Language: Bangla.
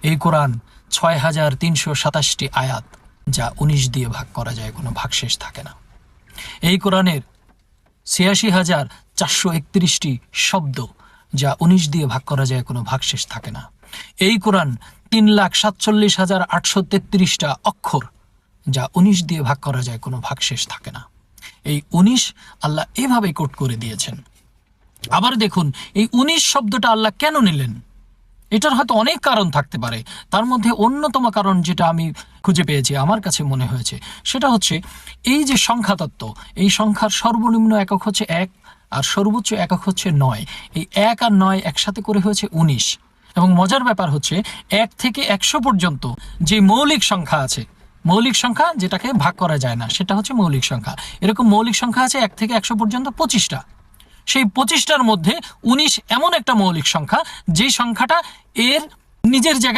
এই কোরআন ৬,৩২৭টি আয়াত, যা ১৯ দিয়ে ভাগ করা যায়, কোনো ভাগশেষ থাকে না। এই কোরআনের ৮৬,৪৩১টি শব্দ, যা ১৯ দিয়ে ভাগ করা যায়, কোনো ভাগশেষ থাকে না। এই কোরআন ৩,৪৭,৮৩৩টা অক্ষর, যা ১৯ দিয়ে ভাগ করা যায়, কোনো ভাগশেষ থাকে না। এই ১৯ আল্লাহ এভাবে কোট করে দিয়েছেন। আবার দেখুন, এই ১৯ শব্দটা আল্লাহ কেন নিলেন? এটার হয়তো অনেক কারণ থাকতে পারে। তার মধ্যে অন্যতম কারণ যেটা আমি খুঁজে পেয়েছি, আমার কাছে মনে হয়েছে, সেটা হচ্ছে এই যে সংখ্যা তত্ত্ব, এই সংখ্যার সর্বনিম্ন একক হচ্ছে ১ আর সর্বোচ্চ একক হচ্ছে ৯। এই ১ আর ৯ একসাথে করে হয়েছে ১৯। এবং মজার ব্যাপার হচ্ছে ১ থেকে ১০০ পর্যন্ত যে মৌলিক সংখ্যা আছে, মৌলিক সংখ্যা যেটাকে ভাগ করা যায় না, সেটা হচ্ছে মৌলিক সংখ্যা। এরকম মৌলিক সংখ্যা আছে ১ থেকে ১০০ পর্যন্ত ২৫টা। সেই ২৫টার মধ্যে ১৯ এমন একটা মৌলিক সংখ্যা, যে সংখ্যাটা এর নিজের জায়গায়